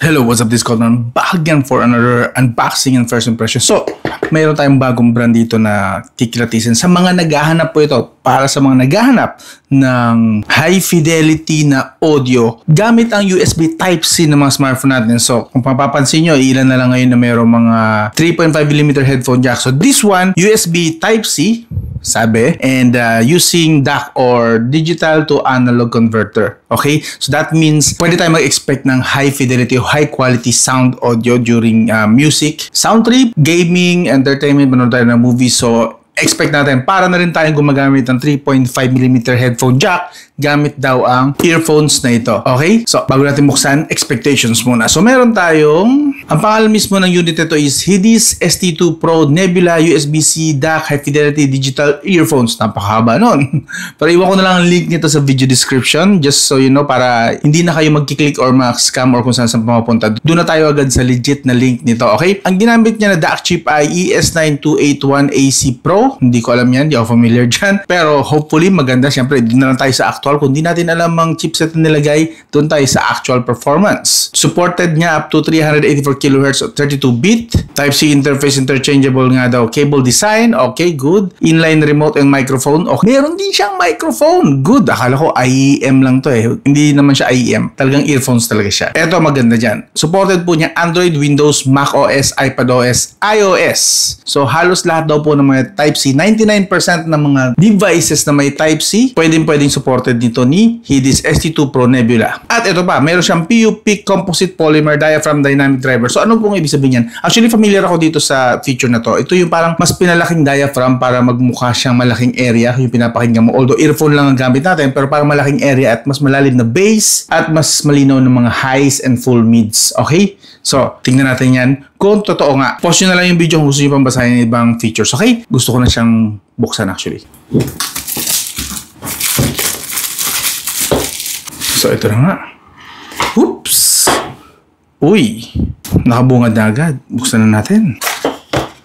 Hello, what's up? This is Coleman back again for another unboxing and first impression. So, mayroon tayong bagong brand dito na kikilatisin sa mga naghahanap po ito. Para sa mga naghahanap ng high fidelity na audio gamit ang USB Type-C ng mga smartphone natin. So, kung mapapansin nyo, ilan na lang ngayon na mayroong mga 3.5mm headphone jack. So, this one, USB Type-C, sabi, and using DAC or digital to analog converter. Okay? So that means pwede tayo mag-expect ng high fidelity o high quality sound audio during music, sound trip, gaming, entertainment, manood tayo ng movie. So expect natin para na rin tayong gumagamit ng 3.5mm headphone jack gamit daw ang earphones na ito. Okay? So, bago natin buksan, expectations muna. So, meron tayong, ang pangalan mismo ng unit ito is Hidis ST2 Pro Nebula USB-C DAC High Fidelity Digital Earphones. Napakahaba nun. Pero iwan ko na lang ang link nito sa video description just so you know, para hindi na kayo magkiklik or mag-scam or kung saan pumapunta. Doon na tayo agad sa legit na link nito. Okay? Ang ginamit niya na DAC chip ay ES9281AC Pro. Hindi ko alam yan. Hindi ako familiar dyan. Pero hopefully maganda. Siyempre, doon na lang tayo sa actual. Kung di natin alam ang chipset na nilagay, doon tayo sa actual performance. Supported niya up to 384 kHz at 32-bit. Type-C interface interchangeable nga daw. Cable design. Okay, good. Inline remote and microphone. Okay. Meron din siyang microphone. Good. Akala ko IEM lang to eh. Hindi naman siya IEM. Talagang earphones talaga siya. Eto, maganda dyan. Supported po niya Android, Windows, Mac OS, iPadOS, iOS. So, halos lahat daw po ng mga Type-C. 99% ng mga devices na may Type-C, pwedeng supported nito ni Hidis ST2 Pro Nebula. At ito pa, meron siyang PUP Composite Polymer Diaphragm Dynamic Driver. So ano pong ibig sabihin yan? Actually, familiar ako dito sa feature na to. Ito yung parang mas pinalaking diaphragm para magmukha siyang malaking area yung pinapakinggan mo. Although earphone lang ang gamit natin, pero parang malaking area at mas malalim na bass at mas malinaw ng mga highs and full mids. Okay? So, tingnan natin yan kung totoo nga. Pause nyo na lang yung video kung gusto nyo pang basahin ng ibang features. Okay? Gusto ko na siyang buksan actually. So, ito na nga. Oops! Uy! Nakabungad na agad. Buksan na natin.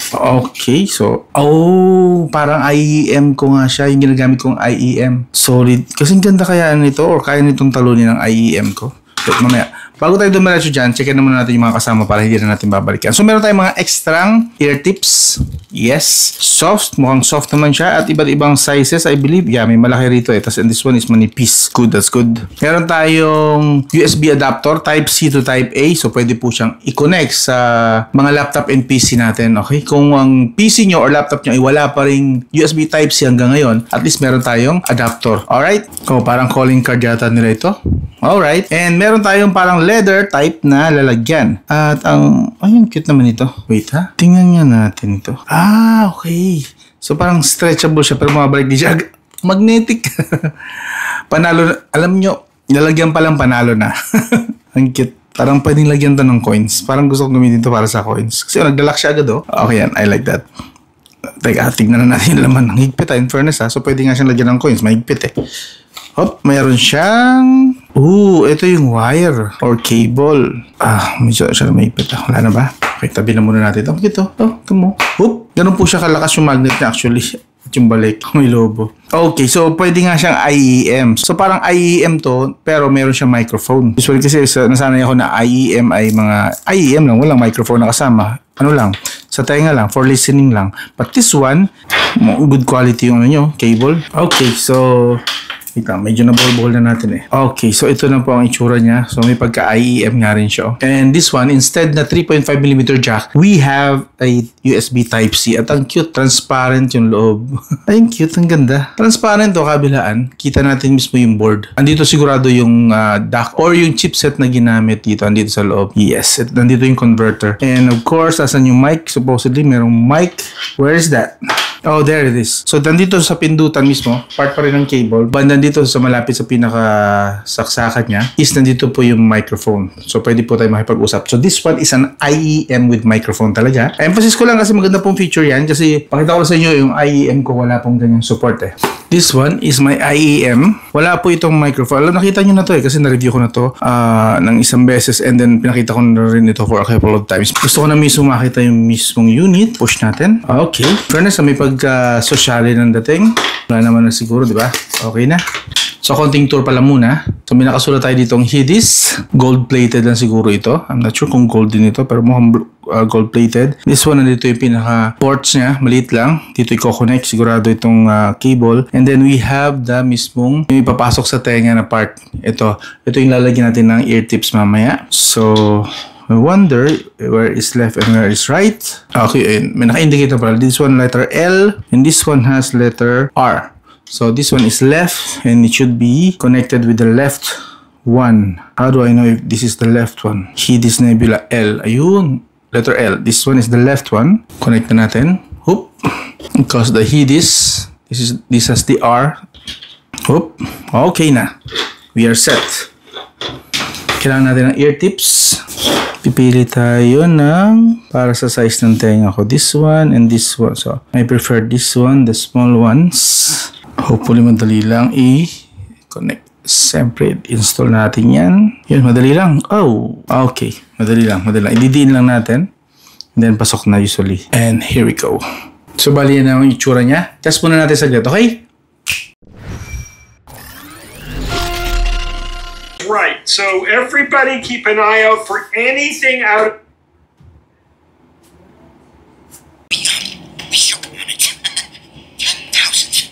Okay, so... Oh! Parang IEM ko nga siya. Yung ginagamit kong IEM. Solid. Kasing ganda kaya nito or kaya nitong talunin ng IEM ko. But mamaya. Bago tayo dumiretso dyan, checkin naman natin yung mga kasama para hindi na natin babalikan. So, meron tayong mga extrang ear tips. Yes. Soft. Mukhang soft naman siya. At iba't ibang sizes, I believe. Yeah, may malaki rito eh. And this one is manipis. Good, that's good. Meron tayong USB adapter, Type-C to Type-A. So, pwede po siyang i-connect sa mga laptop and PC natin. Okay? Kung ang PC nyo or laptop nyo ay wala pa rin USB Type-C hanggang ngayon, at least meron tayong adapter. Alright? Oh, parang calling card yata nila ito. Alright. And meron tayong parang leather type na lalagyan. At ang... Ayun, cute naman ito. Wait ha. Tingnan nga natin ito. Ah, okay. So parang stretchable siya pero mabalik din siya. Magnetic. Panalo. Alam nyo, lalagyan palang panalo na. Ang cute. Parang pwedeng lagyan to ng coins. Parang gusto kong gamitin to para sa coins. Kasi nagdalak siya agad oh. Okay yan. I like that. Teka, tignan na natin yung laman. Ang higpit ha. In fairness ha. So pwede nga siyang lagyan ng coins. Mahigpit eh. Hop, mayroon siyang... ito yung wire or cable. Medyo siya mahigpit. Wala na ba? Okay, tabi na muna natin. Ito. Ito mo. Hop, ganun po siya kalakas yung magnet niya actually. At yung balik, may lobo. Okay, so pwede nga siyang IEM. So parang IEM to, pero meron siyang microphone. Usually kasi nasanay ako na IEM ay mga... IEM lang, walang microphone na kasama. Ano lang, sa tenga lang, for listening lang. But this one, good quality yung cable. Okay, so... medyo nabuhol na natin eh. Okay, so ito na po ang itsura niya. So may pagka-IEM nga rin siya. And this one, instead na 3.5mm jack, we have a USB Type-C. At ang cute, transparent yung loob. Ay, ang cute, ang ganda. Transparent o kabilaan. Kita natin mismo yung board. Andito sigurado yung DAC or yung chipset na ginamit dito. Andito sa loob. Yes, nandito yung converter. And of course, asan yung mic? Supposedly, merong mic. Where is that? Oh, there it is. So, nandito sa pindutan mismo, part pa rin ng cable. Banda dito sa malapit sa pinaka-saksakan niya, is nandito po yung microphone. So, pwede po tayo makipag-usap. So, this one is an IEM with microphone talaga. Emphasis ko lang kasi maganda pong feature yan. Kasi, pakita ko sa inyo yung IEM ko, wala pong ganyang support eh. This one is my IEM. Wala po itong microphone. Alam, nakita nyo na to eh kasi na-review ko na to ng isang beses and then pinakita ko na rin ito for a couple of times. Gusto ko na mismo makita yung mismong unit. Push natin. Okay. Fairness, may sosyali ng dating. Wala naman na siguro, di ba? Okay na. So, konting tour pala muna. So, may nakasulat tayo ditong Hidis. Gold-plated lang siguro ito. I'm not sure kung gold din ito, pero mukhang gold-plated. This one, nandito yung pinaka-ports niya. Maliit lang. Dito i-connect. Sigurado itong cable. And then, we have the mismong yung ipapasok sa tenga na part. Ito yung lalagyan natin ng ear tips mamaya. So, I wonder where is left and where is right. Okay, ayun. May naka-indicate na pala. This one letter L and this one has letter R. So this one is left and it should be connected with the left one. How do I know if this is the left one? Hidis Nebula L. Ayun. Letter L. This one is the left one. Connect na natin. Hoop. Because the Hidis, this has the R. Hoop. Okay na. We are set. Kailangan natin ng ear tips. Pipili tayo ng para sa size ng tenga ko. This one and this one. So, I prefer this one, the small ones. Hopefully, madali lang i-connect. Siyempre, install natin yan. Yun, madali lang. Oh, okay. Madali lang. Ididiin lang natin. And then, pasok na usually. And here we go. So, bali yan na yung itsura niya. Test muna natin saglit, okay? Right, so everybody keep an eye out for anything out.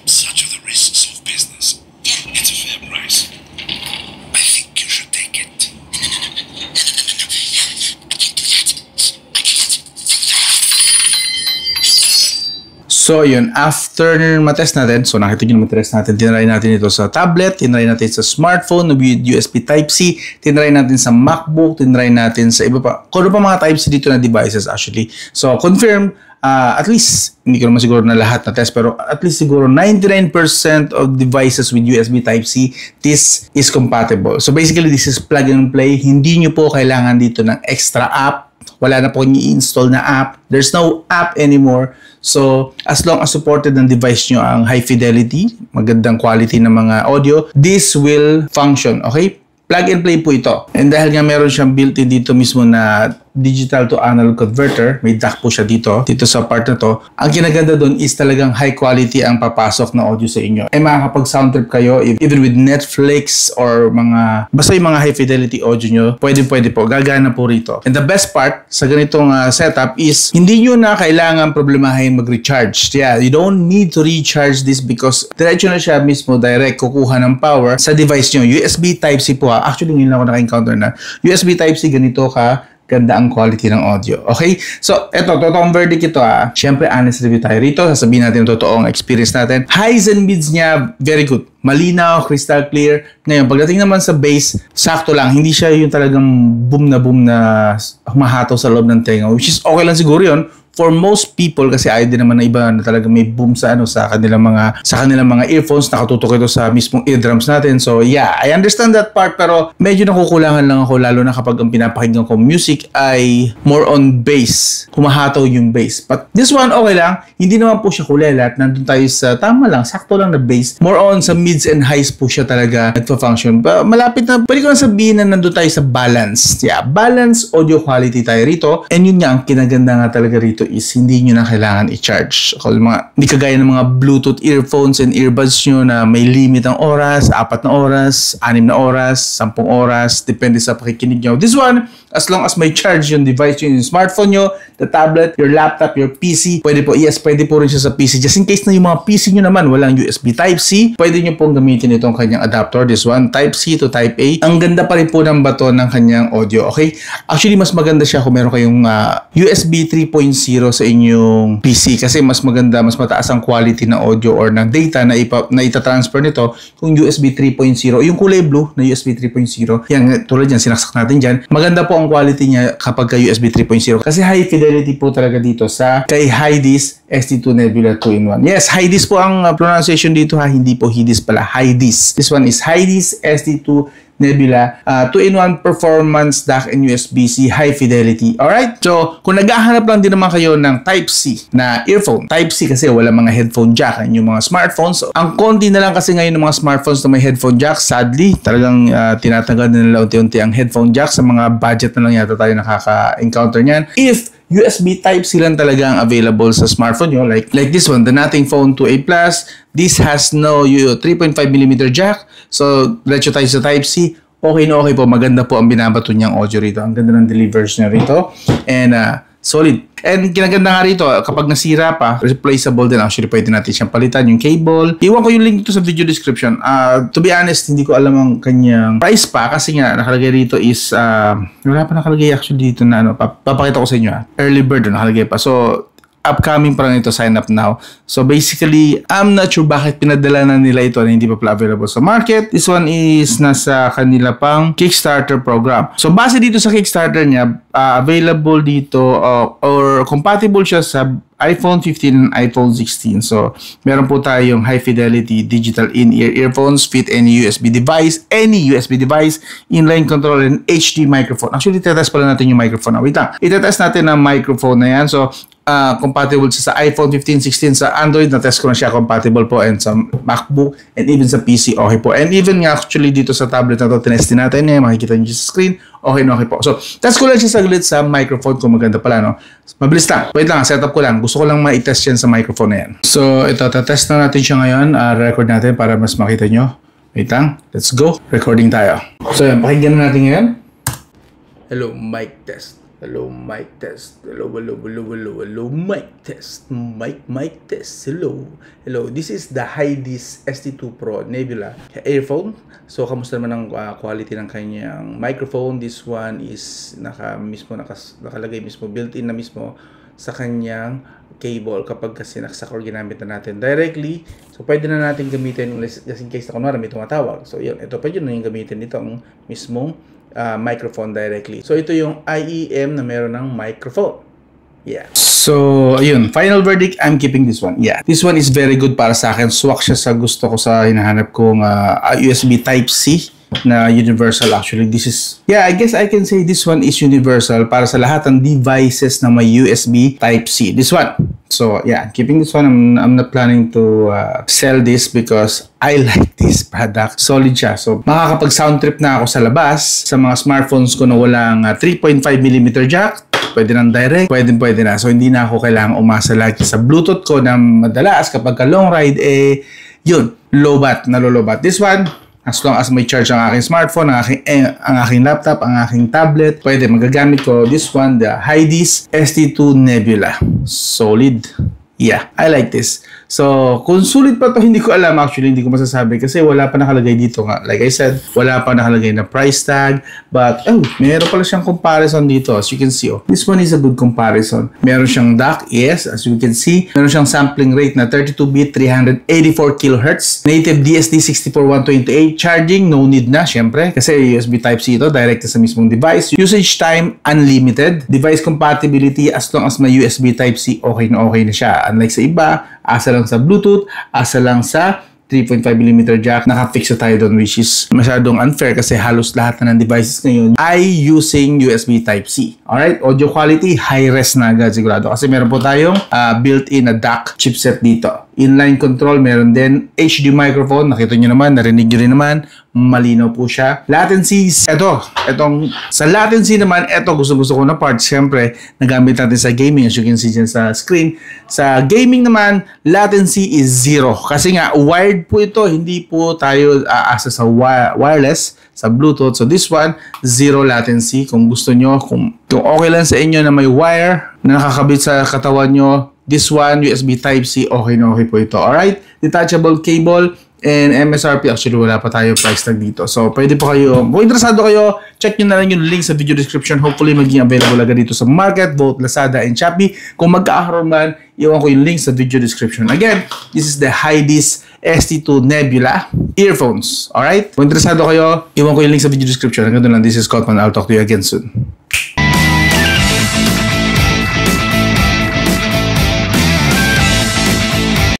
Such are the risks of business. It's a fair price. I think you should take it. So, yun. After matest natin, so nakita nyo matest natin, tinry natin ito sa tablet, tinry natin sa smartphone with USB Type-C, tinry natin sa MacBook, tinry natin sa iba pa. Kung ano pa mga Type-C dito na devices actually. So, confirm, at least, hindi ko naman siguro na lahat na test, pero at least siguro 99% of devices with USB Type-C, this is compatible. So, basically, this is plug and play. Hindi nyo po kailangan dito ng extra app. Wala na po i-install na app. There's no app anymore. So, as long as supported ng device nyo ang high fidelity, magandang quality ng mga audio, this will function. Okay? Plug and play po ito. And dahil nga meron siyang built-in dito mismo na digital to analog converter, may DAC po siya dito sa part na to. Ang kinaganda doon is talagang high quality ang papasok na audio sa inyo. Eh makakapag sound trip kayo even with Netflix or basta yung mga high fidelity audio nyo, pwede po, gagana po rito. And the best part sa ganitong setup is hindi nyo na kailangan problemahin mag-recharge. Yeah, you don't need to recharge this because diretso na siya mismo direct kukuha ng power sa device nyo. USB Type-C po ha. Actually, ngayon lang ako naka-encounter na USB Type-C ganito ka ganda ang quality ng audio. Okay? So, totoong verdict ito ha. Siyempre, honest review tayo rito. Sasabihin natin yung totoong experience natin. Highs and mids niya, very good. Malinaw, crystal clear. Ngayon, pagdating naman sa bass, sakto lang. Hindi siya yung talagang boom na humahataw sa loob ng tenga. Which is okay lang siguro yun. For most people, kasi ayaw din naman na iba na talaga may boom sa kanilang mga earphones, nakatutok ito sa mismong eardrums natin. So yeah, I understand that part, pero medyo nakukulangan lang ako, lalo na kapag ang pinapakinggan ko music ay more on bass. Humahataw yung bass. But this one, okay lang. Hindi naman po siya kulelat. Nandun tayo sa tama lang, sakto lang na bass. More on sa mids and highs po siya talaga nagpa-function. Malapit na, pwede ko na sabihin na nandun tayo sa balance. Yeah, balance audio quality tayo rito. And yun nga, ang kinaganda nga talaga rito is hindi nyo na kailangan i-charge. Hindi kagaya ng mga Bluetooth earphones and earbuds nyo na may limit ang oras, 4 na oras, 6 na oras, 10 oras, depende sa pakikinig nyo. This one, as long as may charge yung device nyo, yung smartphone nyo, the tablet, your laptop, your PC, pwede po, yes, pwede po rin siya sa PC. Just in case na yung mga PC nyo naman, walang USB Type-C, pwede nyo pong gamitin itong kanyang adapter. This one, Type-C to Type-A. Ang ganda pa rin po ng bato ng kanyang audio, okay? Actually, mas maganda siya kung meron kayong USB 3.0 sa inyong PC kasi mas maganda, mas mataas ang quality ng audio or ng data na ita-transfer nito kung USB 3.0. Yung kulay blue na USB 3.0, yan, tulad yan, sinaksak natin dyan. Maganda po ang quality niya kapag ka USB 3.0 kasi high fidelity po talaga dito sa kay Hidis ST2 Nebula 2-in-1. Yes, Hidis po ang pronunciation dito ha, hindi po Hidis pala, Hidis. This one is Hidis ST2 Nebula 2-in-1 performance DAC and USB-C high fidelity. Alright? So, kung naghahanap lang din naman kayo ng Type-C na earphone, Type-C kasi wala mga headphone jack ang yung mga smartphones. Ang konti na lang kasi ngayon ng mga smartphones na may headphone jack, sadly, talagang tinatanggal na nila unti-unti ang headphone jack. Sa mga budget na lang yata tayo nakaka-encounter niyan. If USB Type-C lang talaga ang available sa smartphone nyo. Like this one, the Nothing Phone 2A Plus. This has no 3.5mm jack. So, diretso tayo sa Type-C. Okay na okay po. Maganda po ang binabato niyang audio rito. Ang ganda ng delivers niya rito. And solid. And kinaganda nga rito, kapag nasira pa, replaceable din. Actually, pwede natin siyang palitan yung cable. Iwan ko yung link dito sa video description. To be honest, hindi ko alam ang kanyang price pa kasi nga nakalagay rito is wala pa nakalagay actually dito na papakita ko sa inyo. Early bird nakalagay pa. So, upcoming pa lang ito, sign up now. So basically, I'm not sure bakit pinadala na nila ito na hindi pa pala available sa market. This one is nasa kanila pang Kickstarter program. So base dito sa Kickstarter niya, available dito or compatible siya sa iPhone 15 and iPhone 16. So, meron po tayong high fidelity digital in-ear earphones, fit any USB device, inline control, and HD microphone. Actually, itetest pala natin yung microphone. Wait lang. Itetest natin ang microphone na yan. So, compatible siya sa iPhone 15, 16, sa Android. Na-test ko na siya compatible po, and sa MacBook, and even sa PC, okay po. And even nga actually dito sa tablet na to, tinestin natin eh, makikita nyo sa screen, okay na okay po. So, test ko lang siya saglit sa microphone kung maganda pala, no? Mabilis lang. Wait lang, setup ko lang. Gusto ko lang ma-test yan sa microphone na yan. So, ito, tatest na natin siya ngayon. Record natin para mas makita nyo. Wait lang. Let's go. Recording tayo. So, yan. Pakinggan natin ngayon. Hello, mic test. Hello, mic test. Hello, mic test. Mic test. Hello. This is the Hydis ST2 Pro Nebula earphone. So, kamusta naman ang quality ng kanyang microphone? This one is nakalagay mismo, built-in na mismo sa kanyang cable kapag kasi nakasakor ginamit na natin directly. So, pwede na natin gamitin just in case na kunwari may tumatawag. So, yun. Ito pwede na yung gamitin dito ang mismong microphone directly. So, ito yung IEM na meron ng microphone. Yeah. So, ayun. Final verdict, I'm keeping this one. Yeah. This one is very good para sa akin. Swak siya sa gusto ko sa hinahanap kong USB Type-C na universal actually. This is, yeah, I guess I can say this one is universal para sa lahat ng devices na may USB Type-C. This one. So, yeah, keeping this one. I'm not planning to sell this because I like this product. Solid siya. So, makakapag-sound trip na ako sa labas sa mga smartphones ko na walang 3.5mm jack. Pwede nang direct, pwede na. So, hindi na ako kailangang umasa lagi sa Bluetooth ko na madalas kapag ka long ride, yun, nalolobat. This one, as long as may charge ang aking smartphone, ang aking laptop, ang aking tablet, pwede magagamit ko. This one, the Hydis ST2 Nebula. Solid. Yeah, I like this. So, kung sulit pa to, hindi ko alam actually, hindi ko masasabi kasi wala pa nakalagay dito nga. Like I said, wala pa nakalagay na price tag. But, meron pala siyang comparison dito. As you can see, this one is a good comparison. Meron siyang DAC, yes, as you can see. Meron siyang sampling rate na 32-bit, 384 kHz. Native DSD 64-128. Charging, no need na, syempre. Kasi USB Type-C ito, direct sa mismong device. Usage time, unlimited. Device compatibility, as long as may USB Type-C, okay na siya. Unlike sa iba, asa lang sa Bluetooth, asa lang sa 3.5mm jack, naka-fix na tayo doon, which is masyadong unfair kasi halos lahat na ng devices ngayon ay using USB Type-C. Alright, audio quality, high-res na agad sigurado kasi meron po tayong built-in na DAC chipset dito. Inline control, meron din HD microphone, nakita nyo naman, narinig nyo rin naman, malinaw po siya. Latency, sa latency naman, gusto ko na part, siyempre, nagamit natin sa gaming, as you can see dyan sa screen. Sa gaming naman, latency is 0. Kasi nga, wired po ito, hindi po tayo asa sa wireless, sa Bluetooth. So this one, 0 latency. Kung gusto nyo, kung okay lang sa inyo na may wire na nakakabit sa katawan nyo, this one, USB Type-C, okay na okay po ito. Alright? Detachable cable and MSRP. Actually, wala pa tayo price tag dito. So, pwede po kayo, kung interesado kayo, check nyo na lang yung link sa video description. Hopefully, maging available agad dito sa market, both Lazada and Shopee. Kung magkakaroon man, iwan ko yung link sa video description. Again, this is the Hydis ST2 Nebula earphones. Alright? Kung interesado kayo, iwan ko yung link sa video description. Hanggang doon lang, this is Cotman. I'll talk to you again soon.